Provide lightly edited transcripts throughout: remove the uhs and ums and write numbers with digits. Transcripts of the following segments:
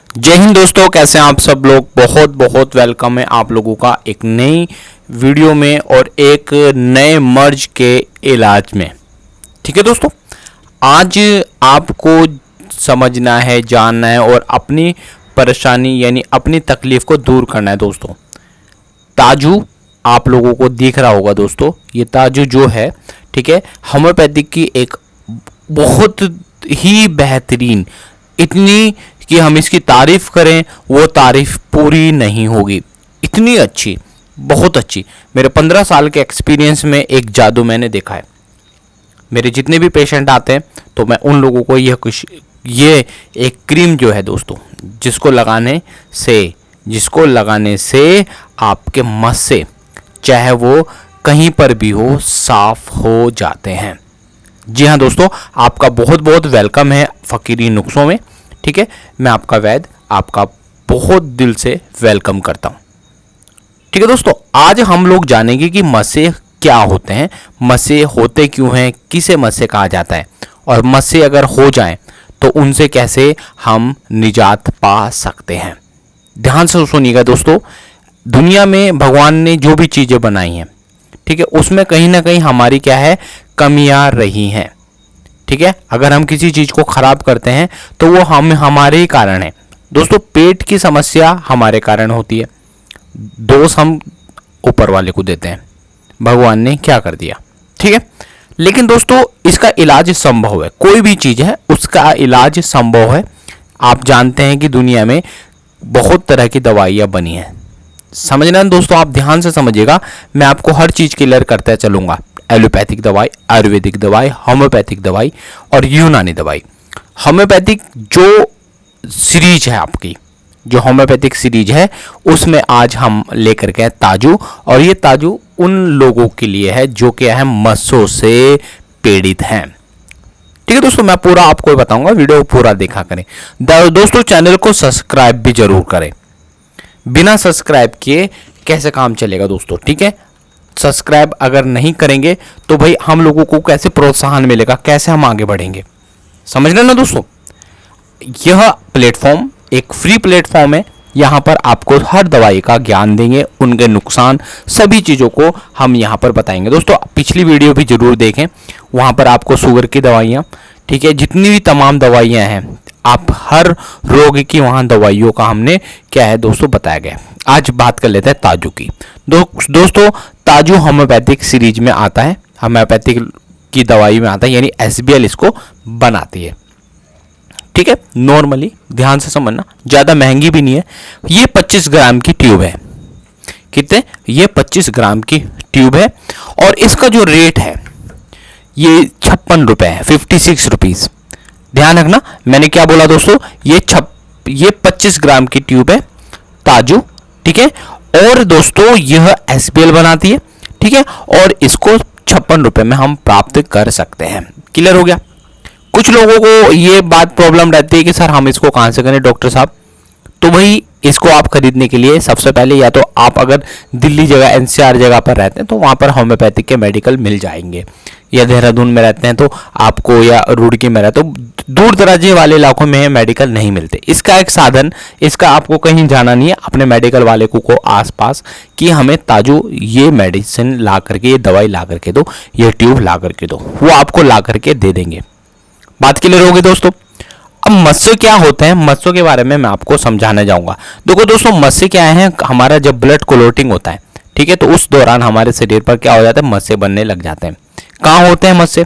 जय हिंद दोस्तों, कैसे हैं आप सब लोग। बहुत बहुत वेलकम है आप लोगों का एक नई वीडियो में और एक नए मर्ज के इलाज में। ठीक है दोस्तों, आज आपको समझना है, जानना है और अपनी परेशानी यानी अपनी तकलीफ को दूर करना है दोस्तों। ताजू आप लोगों को दिख रहा होगा दोस्तों, ये ताजू जो है, ठीक है, होम्योपैथिक की एक बहुत ही बेहतरीन, इतनी कि हम इसकी तारीफ करें वो तारीफ पूरी नहीं होगी, इतनी अच्छी, बहुत अच्छी। मेरे 15 साल के एक्सपीरियंस में एक जादू मैंने देखा है। मेरे जितने भी पेशेंट आते हैं तो मैं उन लोगों को ये एक क्रीम जो है दोस्तों, जिसको लगाने से आपके मस्से चाहे वो कहीं पर भी हो साफ हो जाते हैं। जी हाँ दोस्तों, आपका बहुत बहुत वेलकम है फकीरी नुस्खों में। ठीक है, मैं आपका वैद्य आपका बहुत दिल से वेलकम करता हूँ। ठीक है दोस्तों, आज हम लोग जानेंगे कि मस्से क्या होते हैं, मस्से होते क्यों हैं, किसे मस्से कहा जाता है और मस्से अगर हो जाएं तो उनसे कैसे हम निजात पा सकते हैं। ध्यान से सुनिएगा दोस्तों, दुनिया में भगवान ने जो भी चीज़ें बनाई हैं, ठीक है, उसमें कहीं ना कहीं हमारी क्या है, कमियां रही हैं। ठीक है, अगर हम किसी चीज़ को खराब करते हैं तो वो हमारे ही कारण है दोस्तों। पेट की समस्या हमारे कारण होती है, दोष हम ऊपर वाले को देते हैं, भगवान ने क्या कर दिया। ठीक है, लेकिन दोस्तों इसका इलाज संभव है, कोई भी चीज़ है उसका इलाज संभव है। आप जानते हैं कि दुनिया में बहुत तरह की दवाइयाँ बनी हैं। समझना दोस्तों, आप ध्यान से समझिएगा, मैं आपको हर चीज़ क्लियर करते चलूँगा। एलोपैथिक दवाई, आयुर्वेदिक दवाई, होम्योपैथिक दवाई और यूनानी दवाई। होम्योपैथिक जो सीरीज है आपकी, जो होम्योपैथिक सीरीज है उसमें आज हम लेकर के ताजू, और ये ताजू उन लोगों के लिए है जो क्या है, मस्सों से पीड़ित हैं। ठीक है दोस्तों, मैं पूरा आपको बताऊंगा, वीडियो पूरा देखा करें दोस्तों। चैनल को सब्सक्राइब भी जरूर करें, बिना सब्सक्राइब किए कैसे काम चलेगा दोस्तों। ठीक है, सब्सक्राइब अगर नहीं करेंगे तो भाई हम लोगों को कैसे प्रोत्साहन मिलेगा, कैसे हम आगे बढ़ेंगे, समझ लेना दोस्तों। यह प्लेटफॉर्म एक फ्री प्लेटफॉर्म है, यहाँ पर आपको हर दवाई का ज्ञान देंगे, उनके नुकसान, सभी चीज़ों को हम यहाँ पर बताएंगे दोस्तों। पिछली वीडियो भी जरूर देखें, वहाँ पर आपको शुगर की दवाइयाँ, ठीक है, जितनी भी तमाम दवाइयाँ हैं, आप हर रोग की वहाँ दवाइयों का हमने क्या है दोस्तों बताया गया। आज बात कर लेते हैं ताजू की। दोस्तों ताजू होम्योपैथिक सीरीज में आता है, होम्योपैथिक की दवाई में आता है, यानी एसबीएल इसको बनाती है। ठीक है, नॉर्मली ध्यान से समझना, ज़्यादा महंगी भी नहीं है। ये 25 ग्राम की ट्यूब है। कितने? ये 25 ग्राम की ट्यूब है और इसका जो रेट है ये 56 रुपये है, 56 रुपीज़। ध्यान रखना, मैंने क्या बोला दोस्तों, ये 25 ग्राम की ट्यूब है ताजू। ठीक है, और दोस्तों यह एसबीएल बनाती है। ठीक है, और इसको 56 रुपये में हम प्राप्त कर सकते हैं। क्लियर हो गया। कुछ लोगों को ये बात प्रॉब्लम रहती है कि सर हम इसको कहाँ से करें डॉक्टर साहब। तो भाई इसको आप खरीदने के लिए सबसे पहले या तो आप अगर दिल्ली जगह एनसीआर जगह पर रहते हैं तो वहाँ पर होम्योपैथिक के मेडिकल मिल जाएंगे, या देहरादून में रहते हैं तो आपको, या रुड़की में रहते तो दूर दराजे वाले इलाकों में मेडिकल नहीं मिलते। इसका एक साधन, इसका आपको कहीं जाना नहीं है, अपने मेडिकल वाले को आसपास कि हमें ताजू ये मेडिसिन ला करके, ये दवाई ला करके दो, ये ट्यूब ला करके दो, वो आपको ला करके दे देंगे। बात क्लियर होगी दोस्तों। अब मस्से क्या होते हैं, मस्सों के बारे में मैं आपको समझाने जाऊंगा। देखो दोस्तों, मस्से क्या है, हमारा जब ब्लड क्लोटिंग होता है, ठीक है, तो उस दौरान हमारे शरीर पर क्या हो जाता है, मस्से बनने लग जाते हैं। कहाँ होते हैं मस्से?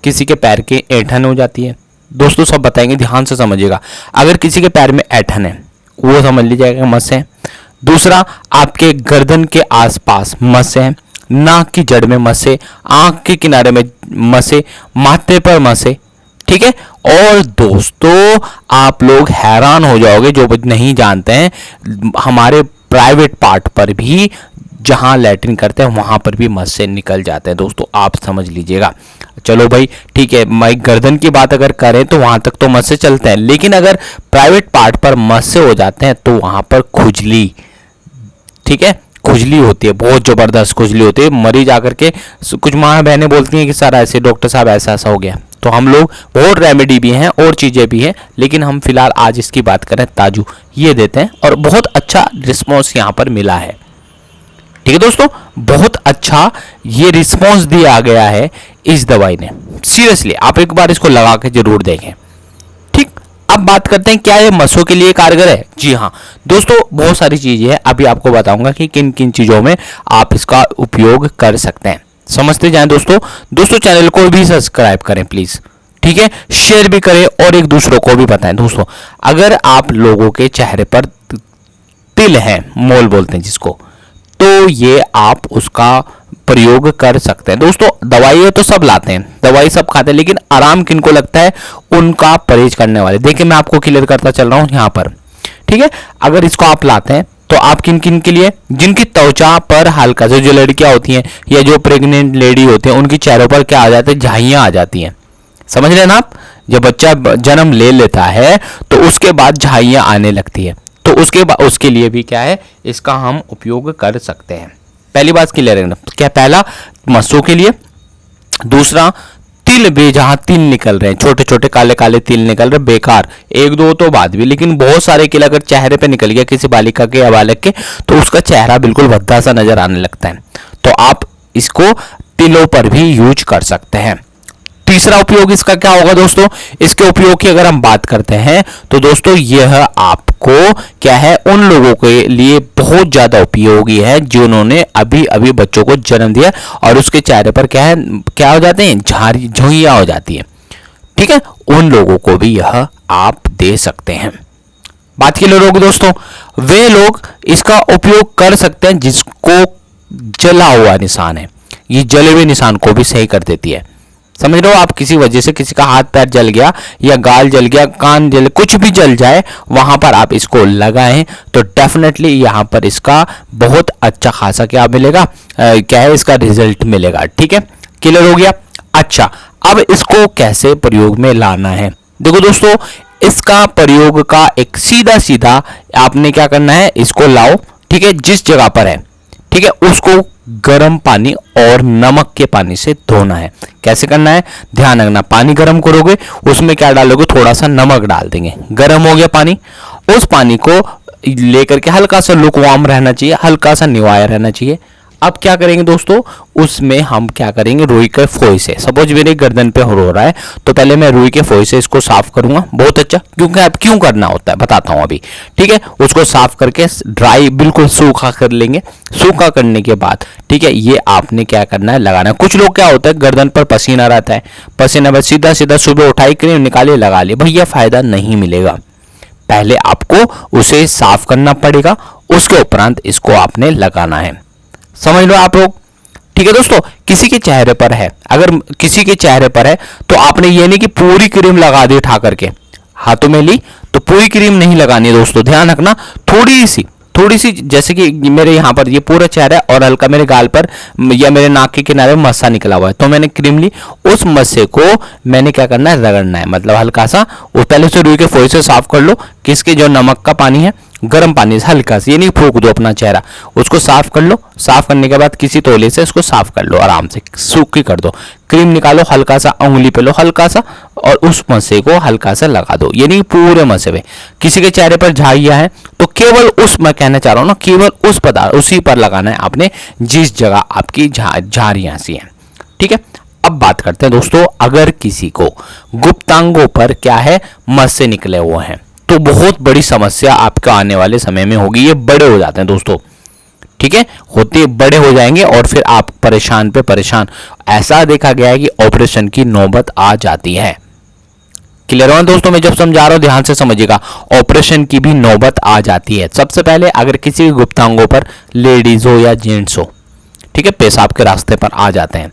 किसी के पैर के ऐंठन हो जाती है दोस्तों, सब बताएंगे, ध्यान से समझिएगा। अगर किसी के पैर में ऐंठन है वो समझ लीजिएगा मस्से हैं। दूसरा, आपके गर्दन के आसपास मस्से हैं, नाक की जड़ में मस्से, आंख के किनारे में मस्से, माथे पर मस्से। ठीक है, और दोस्तों आप लोग हैरान हो जाओगे जो नहीं जानते हैं, हमारे प्राइवेट पार्ट पर भी, जहां लैट्रिन करते हैं वहां पर भी मस्से निकल जाते हैं दोस्तों, आप समझ लीजिएगा। चलो भाई ठीक है, मैं गर्दन की बात अगर करें तो वहां तक तो मस्से चलते हैं, लेकिन अगर प्राइवेट पार्ट पर मस्से हो जाते हैं तो वहां पर खुजली, ठीक है, खुजली होती है, बहुत ज़बरदस्त खुजली होती है। मरीज आकर के, कुछ माँ बहनें बोलती हैं कि सर ऐसे डॉक्टर साहब ऐसा ऐसा हो गया, तो हम लोग बहुत रेमेडी भी हैं और चीज़ें भी हैं, लेकिन हम फिलहाल आज इसकी बात करें ताजू ये देते हैं और बहुत अच्छा रिस्पॉन्स यहाँ पर मिला है। ठीक है दोस्तों, बहुत अच्छा ये रिस्पॉन्स दिया गया है इस दवाई ने। सीरियसली आप एक बार इसको लगा के जरूर देखें। ठीक, अब बात करते हैं क्या ये मसों के लिए कारगर है। जी हाँ दोस्तों, बहुत सारी चीजें हैं, अभी आपको बताऊंगा कि किन किन चीजों में आप इसका उपयोग कर सकते हैं। समझते जाएं दोस्तों चैनल को भी सब्सक्राइब करें प्लीज। ठीक है, शेयर भी करें और एक दूसरों को भी बताएं। दोस्तों अगर आप लोगों के चेहरे पर तिल है, मोल बोलते हैं जिसको, तो ये आप उसका प्रयोग कर सकते हैं। दोस्तों दवाई तो सब लाते हैं, दवाई सब खाते हैं, लेकिन आराम किनको लगता है, उनका परहेज करने वाले। देखिए मैं आपको क्लियर करता चल रहा हूं यहां पर। ठीक है, अगर इसको आप लाते हैं तो आप किन किन के लिए, जिनकी त्वचा पर हल्का से, जो लड़कियां होती हैं या जो प्रेग्नेंट लेडी होती हैं, उनकी चेहरों पर क्या आ जाते हैं, झाइयां आ जाती हैं। समझ रहे हैं ना आप, जब बच्चा जन्म ले लेता है तो उसके बाद झाइयां आने लगती है, तो उसके लिए भी क्या है, इसका हम उपयोग कर सकते हैं। पहली बात क्लियर है ना, क्या पहला मसों के लिए, दूसरा तिल भी, जहां तिल निकल रहे हैं, छोटे छोटे काले काले तिल निकल रहे, बेकार, एक दो तो बात भी, लेकिन बहुत सारे तिल अगर चेहरे पे निकल गया किसी बालिका के या बालक के, तो उसका चेहरा बिल्कुल भद्दा सा नजर आने लगता है। तो आप इसको तिलों पर भी यूज कर सकते हैं। तीसरा उपयोग इसका क्या होगा दोस्तों, इसके उपयोग की अगर हम बात करते हैं तो दोस्तों यह आपको क्या है, उन लोगों के लिए बहुत ज्यादा उपयोगी है जिन्होंने अभी अभी बच्चों को जन्म दिया और उसके चेहरे पर क्या है, क्या हो जाते हैं, झुर्रियां हो जाती है। ठीक है, उन लोगों को भी यह आप दे सकते हैं। बात के लिए लोग दोस्तों, वे लोग इसका उपयोग कर सकते हैं जिसको जला हुआ निशान है, ये जले हुए निशान को भी सही कर देती है। समझ रहे हो आप, किसी वजह से किसी का हाथ पैर जल गया या गाल जल गया, कान जल, कुछ भी जल जाए, वहां पर आप इसको लगाएं तो डेफिनेटली यहां पर इसका बहुत अच्छा खासा क्या मिलेगा, क्या है, इसका रिजल्ट मिलेगा। ठीक है, क्लियर हो गया। अच्छा, अब इसको कैसे प्रयोग में लाना है, देखो दोस्तों, इसका प्रयोग का एक सीधा सीधा आपने क्या करना है, इसको लाओ, ठीक है, जिस जगह पर है, ठीक है, उसको गर्म पानी और नमक के पानी से धोना है। कैसे करना है, ध्यान रखना, पानी गर्म करोगे, उसमें क्या डालोगे, थोड़ा सा नमक डाल देंगे। गर्म हो गया पानी, उस पानी को लेकर के हल्का सा लुकवार्म रहना चाहिए, हल्का सा निवाया रहना चाहिए। अब क्या करेंगे दोस्तों, उसमें हम क्या करेंगे, रुई के फोई से, सपोज मेरे गर्दन पे हो रहा है तो पहले मैं रुई के फोई से इसको साफ करूंगा बहुत अच्छा, क्योंकि अब क्यों करना होता है बताता हूं अभी। ठीक है, उसको साफ करके ड्राई बिल्कुल सूखा कर लेंगे। सूखा करने के बाद ठीक है, ये आपने क्या करना है, लगाना है। कुछ लोग क्या होता है, गर्दन पर पसीना रहता है, पसीना बस सीधा सीधा सुबह उठाई, क्रीम निकाले, लगा लिए, भैया फायदा नहीं मिलेगा। पहले आपको उसे साफ करना पड़ेगा, उसके उपरांत इसको आपने लगाना है। समझ लो आप लोग। ठीक है दोस्तों, किसी के चेहरे पर है, अगर किसी के चेहरे पर है तो आपने ये नहीं कि पूरी क्रीम लगा दी उठा करके, हाथों में ली तो पूरी क्रीम नहीं लगानी है दोस्तों, ध्यान रखना, थोड़ी सी, जैसे कि मेरे यहाँ पर ये पूरा चेहरा है और हल्का मेरे गाल पर या मेरे नाक के किनारे मस्सा निकला हुआ है, तो मैंने क्रीम ली, उस मस्से को मैंने क्या करना है, रगड़ना है, मतलब हल्का सा, पहले से रुई के फोई से साफ कर लो, किसके जो नमक का पानी है, गर्म पानी से हल्का से, ये नहीं फूंक दो अपना चेहरा, उसको साफ कर लो। साफ करने के बाद किसी तौले से इसको साफ कर लो, आराम से सूखी कर दो, क्रीम निकालो, हल्का सा उंगली पे लो, हल्का सा, और उस मस्से को हल्का सा लगा दो, ये नहीं पूरे मस्से पे। किसी के चेहरे पर झाइयां है तो केवल उस, मैं कहना चाह रहा हूं ना, केवल उस पदार्थ उसी पर लगाना है आपने जिस जगह आपकी झारियां सी हैं। ठीक है, अब बात करते हैं दोस्तों, अगर किसी को गुप्तांगों पर क्या है, मस्से निकले हुए हैं तो बहुत बड़ी समस्या आपको आने वाले समय में होगी, ये बड़े हो जाते हैं दोस्तों। ठीक है, होते बड़े हो जाएंगे और फिर आप परेशान पे परेशान, ऐसा देखा गया है कि ऑपरेशन की नौबत आ जाती है। क्लियर हो दोस्तों, मैं जब समझा रहा हूं ध्यान से समझिएगा, ऑपरेशन की भी नौबत आ जाती है। सबसे पहले अगर किसी के गुप्तांगों पर, लेडीज हो या जेंट्स हो, ठीक है, पेशाब के रास्ते पर आ जाते हैं,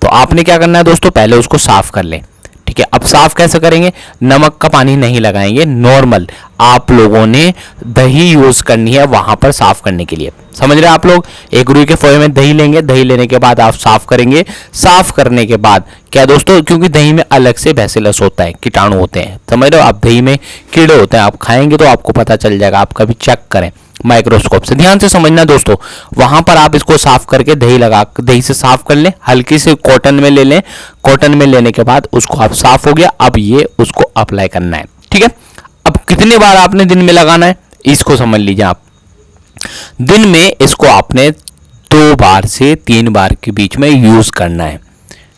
तो आपने क्या करना है दोस्तों, पहले उसको साफ कर लें। ठीक है, अब साफ कैसे करेंगे, नमक का पानी नहीं लगाएंगे, नॉर्मल आप लोगों ने दही यूज करनी है वहां पर साफ करने के लिए। समझ रहे हैं आप लोग, एक रुई के फोए में दही लेंगे, दही लेने के बाद आप साफ करेंगे। साफ करने के बाद क्या दोस्तों, क्योंकि दही में अलग से बैसिलस होता है, कीटाणु होते हैं, समझ रहे हो आप, दही में कीड़े होते हैं, आप खाएंगे तो आपको पता चल जाएगा, आप कभी चेक करें, माइक्रोस्कोप से। ध्यान से समझना दोस्तों, वहां पर आप इसको साफ करके दही से साफ कर लें, हल्की से कॉटन में ले लें। कॉटन में लेने के बाद उसको आप साफ हो गया, अब ये उसको अप्लाई करना है। ठीक है, अब कितनी बार आपने दिन में लगाना है इसको समझ लीजिए आप। दिन में इसको आपने 2 बार से 3 बार के बीच में यूज करना है।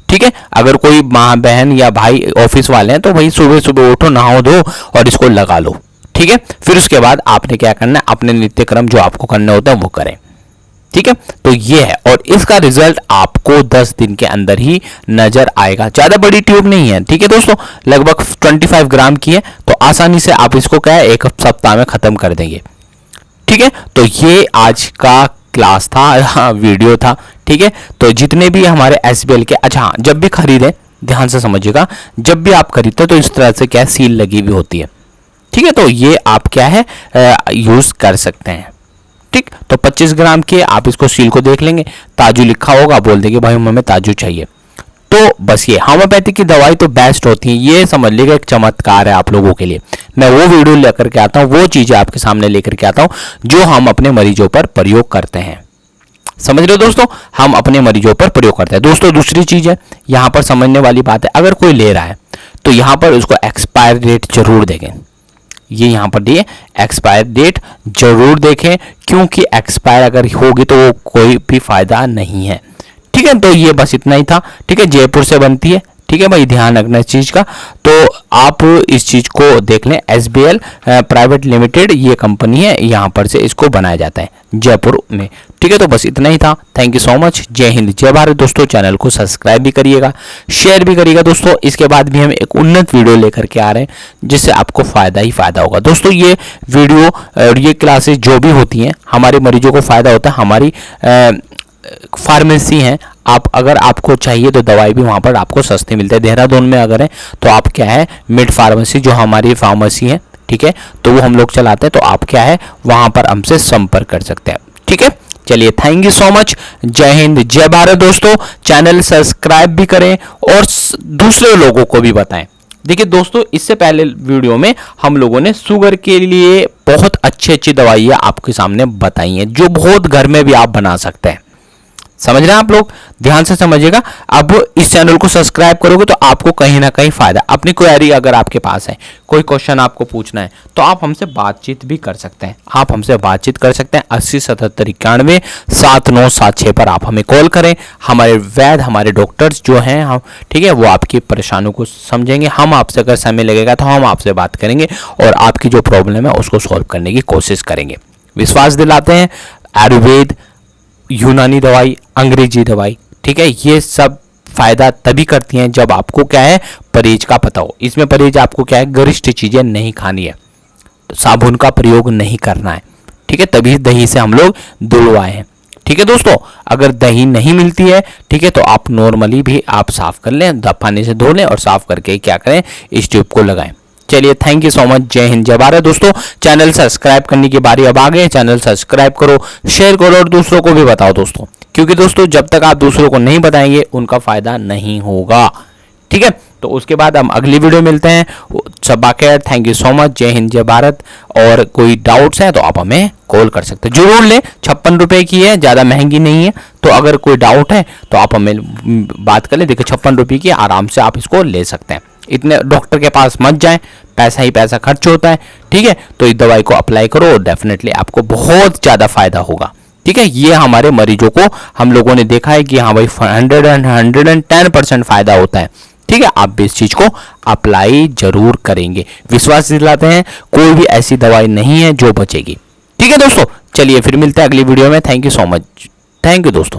ठीक है, अगर कोई माँ बहन या भाई ऑफिस वाले हैं तो भाई सुबह सुबह उठो, नहाओ धो और इसको लगा लो। ठीक है, फिर उसके बाद आपने क्या करना है, अपने नित्य क्रम जो आपको करने होता है वो करें। ठीक है, तो ये है, और इसका रिजल्ट आपको 10 दिन के अंदर ही नजर आएगा। ज्यादा बड़ी ट्यूब नहीं है। ठीक है दोस्तों, लगभग 25 ग्राम की है, तो आसानी से आप इसको क्या है 1 सप्ताह में खत्म कर देंगे। ठीक है, तो ये आज का क्लास था, वीडियो था। ठीक है, तो जितने भी हमारे SBL के, अच्छा हाँ, जब भी खरीदें ध्यान से समझिएगा, जब भी आप खरीदते तो इस तरह से क्या सील लगी हुई होती है। ठीक है, तो ये आप क्या है यूज कर सकते हैं। ठीक, तो 25 ग्राम के आप इसको सील को देख लेंगे, ताजू लिखा होगा, बोल देंगे भाई हमें ताजू चाहिए। तो बस ये होम्योपैथी की दवाई तो बेस्ट होती है, ये समझ लीजिए एक चमत्कार है आप लोगों के लिए। मैं वो वीडियो लेकर के आता हूँ, वो चीजें आपके सामने लेकर के आता हूँ जो हम अपने मरीजों पर प्रयोग करते हैं। समझ रहे हो दोस्तों, हम अपने मरीजों पर प्रयोग करते हैं। दोस्तों दूसरी चीज है यहाँ पर समझने वाली बात है, अगर कोई ले रहा है तो यहाँ पर उसको एक्सपायर डेट जरूर देखें। ये यहाँ पर दिए एक्सपायर डेट जरूर देखें, क्योंकि एक्सपायर अगर होगी तो वो कोई भी फायदा नहीं है। ठीक है, तो ये बस इतना ही था। ठीक है, जयपुर से बनती है। ठीक है भाई, ध्यान रखना इस चीज का, तो आप इस चीज को देख लें। SBL प्राइवेट लिमिटेड ये कंपनी है, यहाँ पर से इसको बनाया जाता है जयपुर में। ठीक है, तो बस इतना ही था। Thank you so much. जय हिंद, जय भारत दोस्तों। चैनल को सब्सक्राइब भी करिएगा, शेयर भी करिएगा दोस्तों। इसके बाद भी हम एक उन्नत वीडियो लेकर के आ रहे हैं जिससे आपको फायदा ही फायदा होगा। दोस्तों ये वीडियो और ये क्लासेस जो भी होती हैं हमारे मरीजों को फायदा होता है। हमारी फार्मेसी है, आप अगर आपको चाहिए तो दवाई भी वहाँ पर आपको सस्ती मिलती है। देहरादून में अगर है तो आप क्या है मिड फार्मेसी जो हमारी फार्मेसी है, ठीक है, तो वो हम लोग चलाते हैं, तो आप क्या है वहाँ पर हमसे संपर्क कर सकते हैं। ठीक है, चलिए थैंक यू सो मच। जय हिंद, जय भारत दोस्तों। चैनल सब्सक्राइब भी करें और दूसरे लोगों को भी बताएं। देखिए दोस्तों, इससे पहले वीडियो में हम लोगों ने शुगर के लिए बहुत अच्छी दवाइयाँ आपके सामने बताई हैं जो बहुत घर में भी आप बना सकते हैं। समझ रहे हैं आप लोग, ध्यान से समझिएगा। अब इस चैनल को सब्सक्राइब करोगे तो आपको कहीं ना कहीं फायदा। अपनी क्वेरी अगर आपके पास है, कोई क्वेश्चन आपको पूछना है तो आप हमसे बातचीत भी कर सकते हैं। आप हमसे बातचीत कर सकते हैं 80 77 91 7976 पर आप हमें कॉल करें। हमारे वैद्य, हमारे डॉक्टर्स जो हैं हम, ठीक है, वो आपकी परेशानियों को समझेंगे। हम आपसे अगर समय लगेगा तो हम आपसे बात करेंगे और आपकी जो प्रॉब्लम है उसको सॉल्व करने की कोशिश करेंगे। विश्वास दिलाते हैं। आयुर्वेद, यूनानी दवाई, अंग्रेजी दवाई, ठीक है, ये सब फायदा तभी करती हैं जब आपको क्या है परहेज का पता हो। इसमें परहेज आपको क्या है गरिष्ठ चीजें नहीं खानी है, तो साबुन का प्रयोग नहीं करना है। ठीक है, तभी दही से हम लोग दुलवाए हैं। ठीक है दोस्तों, अगर दही नहीं मिलती है, ठीक है, तो आप नॉर्मली भी आप साफ कर लें, पानी से धो लें और साफ करके क्या करें इस ट्यूब को लगाएं। चलिए थैंक यू सो मच। जय हिंद, जय भारत दोस्तों। चैनल सब्सक्राइब करने की बारी अब आ गई। चैनल सब्सक्राइब करो, शेयर करो और दूसरों को भी बताओ दोस्तों, क्योंकि दोस्तों जब तक आप दूसरों को नहीं बताएंगे उनका फायदा नहीं होगा। ठीक है, तो उसके बाद हम अगली वीडियो मिलते हैं। सब बाकी थैंक यू सो मच। जय हिंद, जय भारत। और कोई डाउट्स हैं तो आप हमें कॉल कर सकते हैं, जरूर लें। 56 रुपए की है, ज़्यादा महंगी नहीं है। तो अगर कोई डाउट है तो आप हमें बात कर लें। देखिए 56 रुपये की आराम से आप इसको ले सकते हैं। इतने डॉक्टर के पास मत जाएं, पैसा ही पैसा खर्च होता है। ठीक है, तो इस दवाई को अप्लाई करो, डेफिनेटली आपको बहुत ज़्यादा फायदा होगा। ठीक है, ये हमारे मरीजों को हम लोगों ने देखा है कि हाँ भाई 110% फायदा होता है। ठीक है, आप भी इस चीज को अप्लाई जरूर करेंगे। विश्वास दिलाते हैं कोई भी ऐसी दवाई नहीं है जो बचेगी। ठीक है दोस्तों, चलिए फिर मिलते हैं अगली वीडियो में। Thank you so much. Thank you दोस्तों।